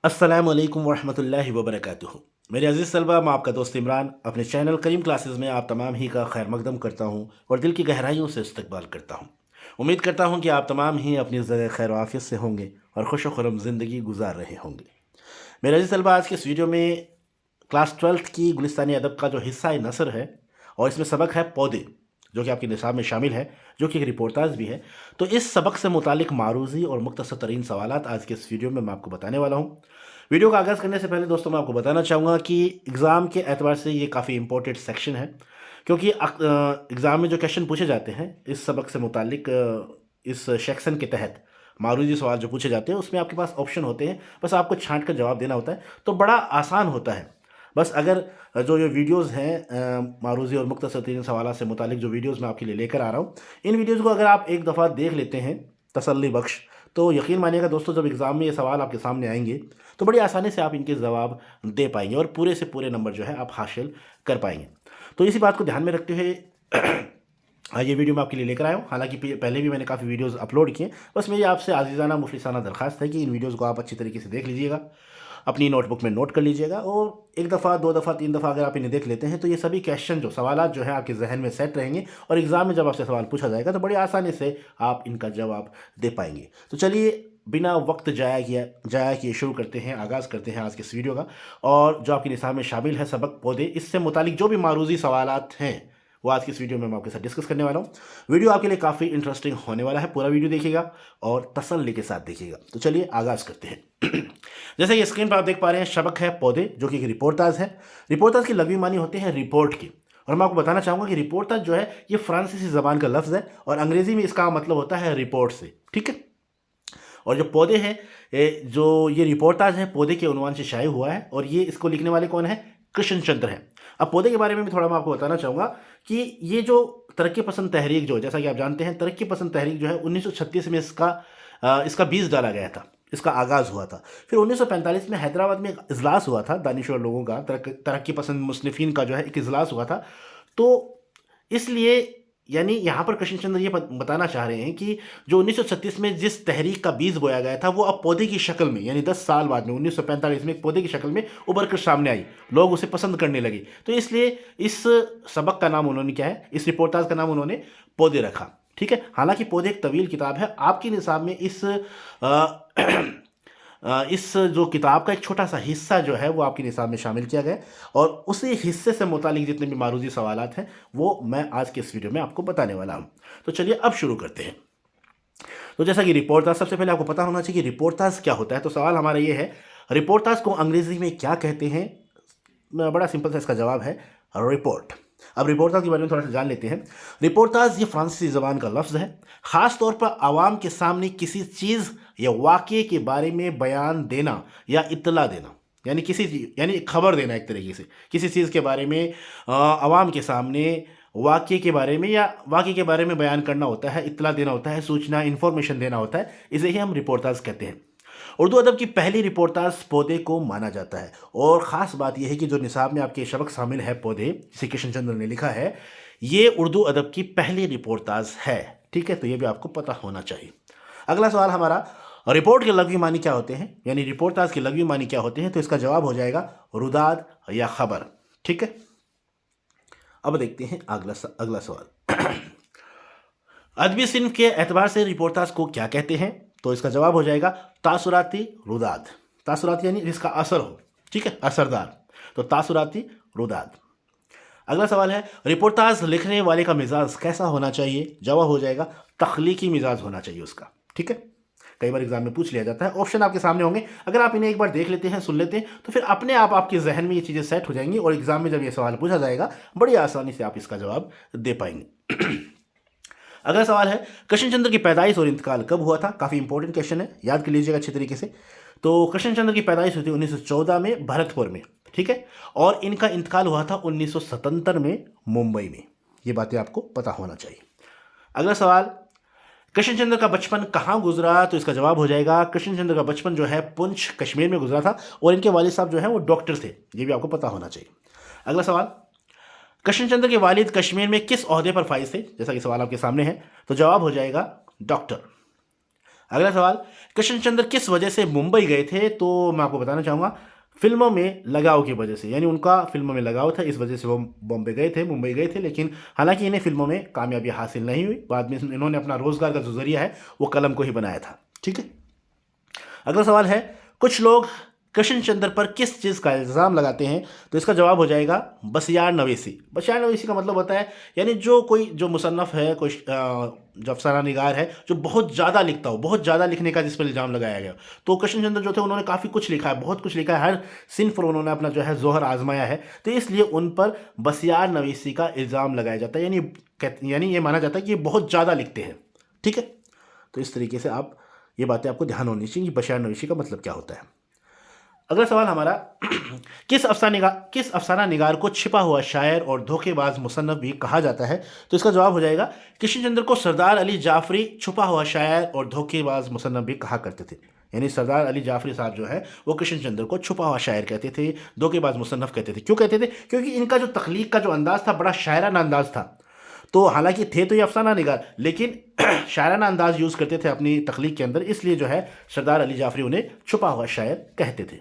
अस्सलामु अलैकुम वरहमतुल्लाहि वबरकातुहू। मेरे अज़ीज़ तलबा, मैं आपका दोस्त इमरान अपने चैनल करीम क्लासेस में आप तमाम ही का खैर मकदम करता हूँ और दिल की गहराइयों से इस्तकबाल करता हूँ। उम्मीद करता हूँ कि आप तमाम ही अपनी जगह खैर आफियत से होंगे और खुश खुरम ज़िंदगी गुजार रहे होंगे। मेरे अज़ीज़ तलबा, आज के इस वीडियो में क्लास 12th की गुलिस्तानी अदब का जो हिस्सा नसर है और इसमें सबक है पौधे, जो कि आपके निसाब में शामिल है, जो कि एक रिपोर्टाज भी है। तो इस सबक से मुतालिक मारूज़ी और मुख्तसर तरीन सवालात आज के इस वीडियो में मैं आपको बताने वाला हूँ। वीडियो का आगाज़ करने से पहले दोस्तों मैं आपको बताना चाहूँगा कि एग्ज़ाम के एतबार से ये काफ़ी इंपॉर्टेंट सेक्शन है, क्योंकि एग्ज़ाम में जो क्वेश्चन पूछे जाते हैं इस सबक से मुतालिक इस सेक्शन के तहत मारूजी सवाल जो पूछे जाते हैं उसमें आपके पास ऑप्शन होते हैं, बस आपको छांट कर जवाब देना होता है। तो बड़ा आसान होता है। बस अगर जो ये वीडियोज़ हैं मारूजी और मुख्तसर तीन सवाल से मुतालिक जो वीडियोज़ मैं आपके लिए लेकर आ रहा हूँ, इन वीडियोज़ को अगर आप एक दफ़ा देख लेते हैं तसल्ली बख्श, तो यकीन मानिएगा दोस्तों, जब एग्ज़ाम में ये सवाल आपके सामने आएंगे तो बड़ी आसानी से आप इनके जवाब दे पाएंगे और पूरे से पूरे नंबर जो है आप हासिल कर पाएंगे। तो इसी बात को ध्यान में रखते हुए ये वीडियो मैं आपके लिए लेकर आया हूँ। हालांकि पहले भी मैंने काफ़ी वीडियोस अपलोड किए। बस मेरी आपसे आजीज़ाना मुफलिसाना दरख्वास्त है कि इन वीडियोस को आप अच्छी तरीके से देख लीजिएगा, अपनी नोटबुक में नोट कर लीजिएगा और एक दफ़ा, दो दफ़ा, तीन दफ़ा अगर आप इन्हें देख लेते हैं तो ये सभी क्वेश्चन जो सवाल जो है आपके जहन में सेट रहेंगे और एग्ज़ाम में जब आपसे सवाल पूछा जाएगा तो बड़ी आसानी से आप इनका जवाब दे पाएंगे। तो चलिए बिना वक्त जाया किए शुरू करते हैं, आगाज़ करते हैं आज के इस वीडियो का। और जो आपके निसाब में शामिल है सबक पौधे, इससे मुतालिक जो भी मारूजी सवालात हैं वो आज की इस वीडियो में मैं आपके साथ डिस्कस करने वाला हूँ। वीडियो आपके लिए काफ़ी इंटरेस्टिंग होने वाला है, पूरा वीडियो देखिएगा और तसल्ली के साथ देखिएगा। तो चलिए आगाज़ करते हैं। जैसे ये स्क्रीन पर आप देख पा रहे हैं, सबक है पौधे, जो कि एक रिपोर्टाज है। रिपोर्टाज की लघु मानी होते हैं रिपोर्ट की। और मैं आपको बताना चाहूँगा कि रिपोर्टाज जो है ये फ्रांसीसी ज़बान का लफ्ज़ है और अंग्रेज़ी में इसका मतलब होता है रिपोर्ट से, ठीक है। और जो पौधे हैं, जो ये रिपोर्टाज है पौधे के उन्वान से शाये हुआ है और ये इसको लिखने वाले कौन है? कृष्ण चंद्र है। अब पौधे के बारे में भी थोड़ा मैं आपको बताना चाहूँगा कि ये जो तरक्की पसंद तहरीक, जो जैसा कि आप जानते हैं, तरक्की पसंद तहरीक जो है 1936 में इसका बीज डाला गया था, इसका आगाज़ हुआ था। फिर 1945 में हैदराबाद में एक इजलास हुआ था दानिश्वर लोगों का, तरक्की पसंद मुस्लिफीन का जो है एक इजलास हुआ था। तो इसलिए यानी यहाँ पर कृष्ण चंद्र ये बताना चाह रहे हैं कि जो 1936 में जिस तहरीक का बीज बोया गया था वो अब पौधे की शक्ल में, यानी 10 साल बाद में 1945 में एक पौधे की शक्ल में उभर कर सामने आई, लोग उसे पसंद करने लगे। तो इसलिए इस सबक का नाम उन्होंने क्या है, इस रिपोर्टाज का नाम उन्होंने पौधे रखा, ठीक है। हालांकि पौधे एक तवील किताब है, आपके निसाब में इस जो किताब का एक छोटा सा हिस्सा जो है वो आपके निसाब में शामिल किया गया और उसी हिस्से से मुतालिक जितने भी मारूजी सवालात हैं वो मैं आज के इस वीडियो में आपको बताने वाला हूं। तो चलिए अब शुरू करते हैं। तो जैसा कि रिपोर्टाज, सबसे पहले आपको पता होना चाहिए कि रिपोर्टाज क्या होता है। तो सवाल हमारा ये है, रिपोर्टाज को अंग्रेजी में क्या कहते हैं? बड़ा सिंपल सा इसका जवाब है रिपोर्ट। अब रिपोर्टाज के बारे में थोड़ा सा जान लेते हैं। रिपोर्टाज ये फ्रांसीसी ज़बान का लफ्ज़ है, ख़ास तौर पर आवाम के सामने किसी चीज़ या वाक़ये के बारे में बयान देना या इत्तला देना, यानी किसी चीज़, यानी खबर देना, एक तरीके से किसी चीज़ के बारे में आवाम के सामने वाक़ये के बारे में या वाक़ये के बारे में बयान करना होता है, इत्तला देना होता है, सूचना, इन्फॉर्मेशन देना होता है। इसे ही हम रिपोर्टाज कहते हैं। उर्दू अदब की पहली रिपोर्टाज पौधे को माना जाता है और ख़ास बात यह है कि जो निसाब में आपके सबक शामिल है पौधे, जिसे कृष्ण चंद्र ने लिखा है, ये उर्दू अदब की पहली रिपोर्टाज है, ठीक है। तो ये भी आपको पता होना चाहिए। अगला सवाल हमारा, रिपोर्ट के लघु मानी क्या होते हैं, यानी रिपोर्टाज के लघु मानी क्या होते हैं? तो इसका जवाब हो जाएगा रुदाद या खबर, ठीक है। अब देखते हैं अगला सवाल। अदबी सिन्फ के एतबार से रिपोर्टाज को क्या कहते हैं? तो इसका जवाब हो जाएगा तासुराती रुदाद। तासुराती यानी जिसका असर हो, ठीक है, असरदार, तो तासुराती रुदाद। अगला सवाल है, रिपोर्टाज लिखने वाले का मिजाज कैसा होना चाहिए? जवाब हो जाएगा तख्लीकी मिजाज होना चाहिए उसका, ठीक है। कई बार एग्जाम में पूछ लिया जाता है, ऑप्शन आपके सामने होंगे, अगर आप इन्हें एक बार देख लेते हैं, सुन लेते हैं, तो फिर अपने आप आपके जहन में ये चीज़ें सेट हो जाएंगी और एग्जाम में जब ये सवाल पूछा जाएगा बड़ी आसानी से आप इसका जवाब दे पाएंगे। अगला सवाल है, कृष्ण चंद्र की पैदाइश और इंतकाल कब हुआ था? काफ़ी इंपॉर्टेंट क्वेश्चन है, याद कर लीजिएगा अच्छे तरीके से। तो कृष्ण चंद्र की पैदाइश हुई थी 1914 में भरतपुर में, ठीक है, और इनका इंतकाल हुआ था 1977 में मुंबई में। ये बातें आपको पता होना चाहिए। अगला सवाल, कृष्ण चंद्र का बचपन कहाँ गुजरा? तो इसका जवाब हो जाएगा कृष्ण चंद्र का बचपन जो है पुंछ कश्मीर में गुजरा था और इनके वालिद साहब जो है वो डॉक्टर थे। ये भी आपको पता होना चाहिए। अगला सवाल, कृष्ण चंद्र के वालिद कश्मीर में किस ओहदे पर फाइज थे? जैसा कि सवाल आपके सामने है, तो जवाब हो जाएगा डॉक्टर। अगला सवाल, कृष्ण चंद्र किस वजह से मुंबई गए थे? तो मैं आपको बताना चाहूँगा, फिल्मों में लगाव की वजह से, यानी उनका फिल्मों में लगाव था, इस वजह से वो बॉम्बे गए थे, मुंबई गए थे। लेकिन हालांकि इन्हें फिल्मों में कामयाबी हासिल नहीं हुई। बाद में इन्होंने अपना रोजगार का जो जरिया है वो कलम को ही बनाया था। ठीक है। अगला सवाल है, कुछ लोग कृष्ण चंद्र पर किस चीज़ का इल्ज़ाम लगाते हैं? तो इसका जवाब हो जाएगा बसियार नवीसी। बसियार नवीसी का मतलब होता है, यानी जो कोई जो मुसन्नफ़ है, कोई जो अफसाना निगार है, जो बहुत ज़्यादा लिखता हो, बहुत ज़्यादा लिखने का जिस पर इल्ज़ाम लगाया गया। तो कृष्ण चंद्र जो थे उन्होंने काफ़ी कुछ लिखा है, बहुत कुछ लिखा है, हर सिन्फ पर उन्होंने अपना जो है जोहर आजमाया है। तो इसलिए उन पर बसियार नवीसी का इल्ज़ाम लगाया जाता है, यानी ये माना जाता है कि ये बहुत ज़्यादा लिखते हैं। ठीक है। तो इस तरीके से आप ये बातें आपको ध्यान होनी चाहिए कि बसियार नवीसी का मतलब क्या होता है। अगला सवाल हमारा, किस अफसाना निगार को छिपा हुआ शायर और धोखेबाज मुसन्नफ भी कहा जाता है? तो इसका जवाब हो जाएगा, कृष्णचंद्र को सरदार अली जाफरी छुपा हुआ शायर और धोखेबाज मुसन्नफ भी कहा करते थे। यानी सरदार अली जाफरी साहब जो है वो कृष्णचंद्र को छुपा हुआ शायर कहते थे, धोखेबाज मुसन्नफ कहते थे। क्यों कहते थे? क्योंकि इनका जो तख्लीक का जो अंदाज था बड़ा शायराना अंदाज था। तो हालांकि थे तो ये अफसाना निगार, लेकिन शायराना अंदाज यूज़ करते थे अपनी तख्लीक के अंदर, इसलिए जो है सरदार अली जाफरी उन्हें छुपा हुआ शायर कहते थे।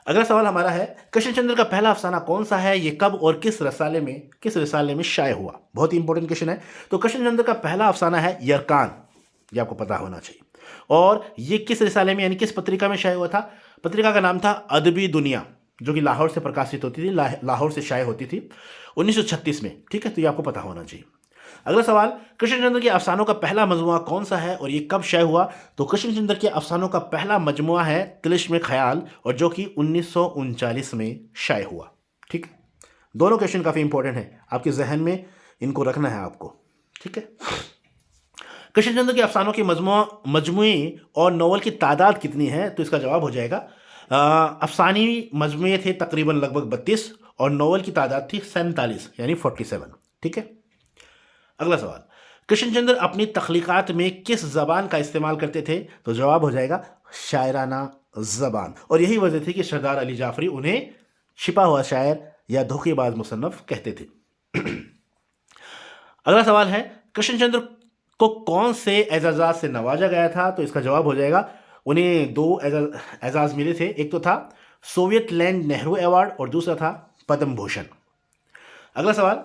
अगला सवाल हमारा है, कृष्णचंद्र का पहला अफसाना कौन सा है? ये कब और किस रिसाले में शाये हुआ? बहुत ही इंपॉर्टेंट क्वेश्चन है। तो कृष्णचंद्र का पहला अफसाना है यरकान, ये आपको पता होना चाहिए। और ये किस रिसाले में, यानी किस पत्रिका में शाये हुआ था? पत्रिका का नाम था अदबी दुनिया, जो कि लाहौर से प्रकाशित होती थी, लाहौर से शाये होती थी 1936 में। ठीक है, तो ये आपको पता होना चाहिए। अगला सवाल, कृष्णचंद्र के अफसानों का पहला मजमुआ कौन सा है और ये कब शाये हुआ? तो कृष्णचंद्र के अफसानों का पहला मजमुआ है तिलिस्म ख्याल, और जो कि 1939 में शाये हुआ। ठीक, दोनों क्वेश्चन काफ़ी इंपॉर्टेंट है, आपके जहन में इनको रखना है आपको। ठीक है। कृष्णचंद्र के अफसानों के मजमुए और नॉवल की तादाद कितनी है? तो इसका जवाब हो जाएगा, अफसानी मजमुए थे तकरीबन लगभग 32 और नॉवल की तादाद थी 47, यानी 47। ठीक है। अगला सवाल, कृष्णचंद्र अपनी तख्लीकात में किस ज़बान का इस्तेमाल करते थे? तो जवाब हो जाएगा शायराना ज़बान, और यही वजह थी कि सरदार अली जाफरी उन्हें छिपा हुआ शायर या धोखेबाज मुसन्नफ कहते थे। अगला सवाल है, कृष्णचंद्र को कौन से एजाज़ात से नवाजा गया था? तो इसका जवाब हो जाएगा, उन्हें 2 एजाज़ मिले थे। एक तो था सोवियत लैंड नेहरू अवार्ड और दूसरा था पद्म भूषण। अगला सवाल,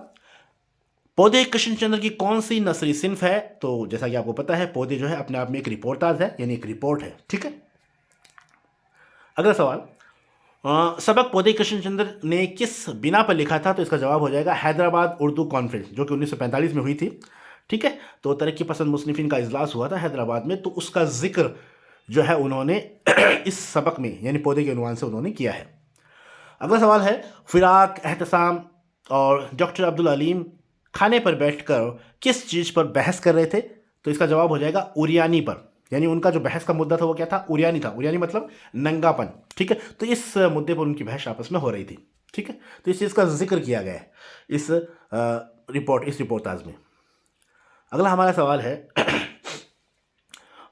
पौधे कृष्णचंद्र की कौन सी नस्ली सिन्फ है? तो जैसा कि आपको पता है, पौधे जो है अपने आप में एक रिपोर्टाज है, यानी एक रिपोर्ट है। ठीक है। अगला सवाल, सबक पौधे कृष्णचंद्र ने किस बिना पर लिखा था? तो इसका जवाब हो जाएगा हैदराबाद उर्दू कॉन्फ्रेंस, जो कि 1945 में हुई थी। ठीक है। तो तरक्की पसंद मुस्लिमीन का इजलास हुआ था हैदराबाद में, तो उसका जिक्र जो है उन्होंने इस सबक में, यानी पौधे के उन्वान से उन्होंने किया है। अगला सवाल है, फिराक, एहतसाम और डॉक्टर अब्दुल अलीम खाने पर बैठकर किस चीज़ पर बहस कर रहे थे? तो इसका जवाब हो जाएगा उरियानी पर, यानी उनका जो बहस का मुद्दा था वो क्या था? उरियानी था। उरियानी मतलब नंगापन। ठीक है। तो इस मुद्दे पर उनकी बहस आपस में हो रही थी। ठीक है। तो इस चीज़ का जिक्र किया गया है इस रिपोर्टाज में। अगला हमारा सवाल है,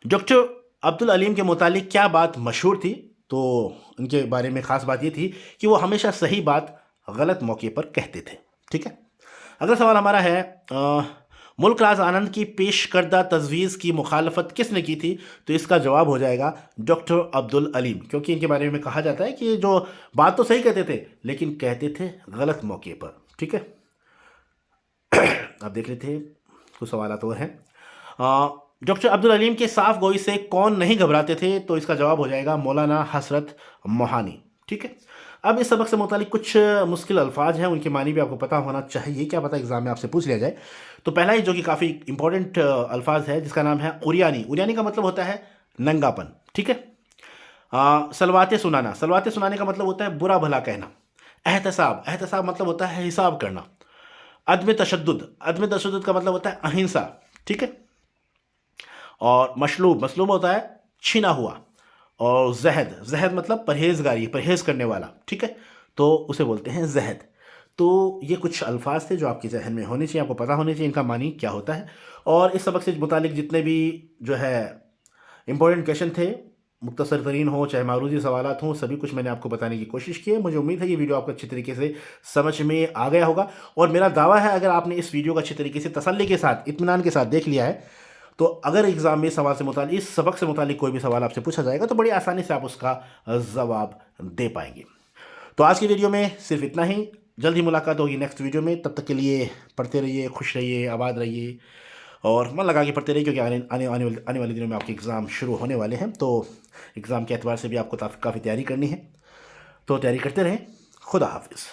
डॉक्टर अब्दुल अलीम के मुतालिक क्या बात मशहूर थी? तो उनके बारे में ख़ास बात ये थी कि वो हमेशा सही बात गलत मौके पर कहते थे। ठीक है। अगला सवाल हमारा है, मुल्क राज आनंद की पेश करदा तजवीज़ की मुखालफत किसने की थी? तो इसका जवाब हो जाएगा डॉक्टर अब्दुल अलीम, क्योंकि इनके बारे में कहा जाता है कि जो बात तो सही कहते थे लेकिन कहते थे गलत मौके पर। ठीक है। आप देख लेते हैं, कुछ सवाल और हैं। डॉक्टर अब्दुल अलीम के साफ गोई से कौन नहीं घबराते थे? तो इसका जवाब हो जाएगा मौलाना हसरत मोहानी। ठीक है। अब इस सबक से मुतालिक कुछ मुश्किल अल्फाज हैं, उनके मानी भी आपको पता होना चाहिए, क्या पता एग्जाम में आपसे पूछ लिया जाए। तो पहला ही जो कि काफ़ी इंपॉर्टेंट अल्फाज है, जिसका नाम है उरियानी। उरियानी का मतलब होता है नंगापन। ठीक है। सलवाते सुनाना, सलवाते सुनाने का मतलब होता है बुरा भला कहना। एहतसाब, एहतसाब मतलब होता है हिसाब करना। अदम तशद्दुद, अदम तशद्दुद का मतलब होता है अहिंसा। ठीक है। और मशलूब, मसलूब होता है छीना हुआ। और जहद, जहद मतलब परहेजगारी, परहेज करने वाला। ठीक है। तो उसे बोलते हैं जहद। तो ये कुछ अल्फाज थे जो आपके जहन में होने चाहिए, आपको पता होने चाहिए इनका मानी क्या होता है। और इस सबक से मुतालिक जितने भी जो है इंपॉर्टेंट क्वेश्चन थे, मुख्तसर तरीन हो चाहे मारूजी सवालात हों, सभी कुछ मैंने आपको बताने की कोशिश की है। मुझे उम्मीद है ये वीडियो आपको अच्छी तरीके से समझ में आ गया होगा। और मेरा दावा है, अगर आपने इस वीडियो को अच्छी तरीके से तसल्ली के साथ, इत्मीनान के साथ देख लिया है, तो अगर एग्ज़ाम में सवाल से मुतालिक, इस सबक से मुतालिक कोई भी सवाल आपसे पूछा जाएगा तो बड़ी आसानी से आप उसका जवाब दे पाएंगे। तो आज की वीडियो में सिर्फ इतना ही। जल्द ही मुलाकात होगी नेक्स्ट वीडियो में। तब तक के लिए पढ़ते रहिए, खुश रहिए, आबाद रहिए और मन लगा के पढ़ते रहिए, क्योंकि आने वाले दिनों में आपके एग्ज़ाम शुरू होने वाले हैं। तो एग्ज़ाम के एतबार से भी आपको काफ़ी तैयारी करनी है। तो तैयारी करते रहें। खुदा हाफिज़।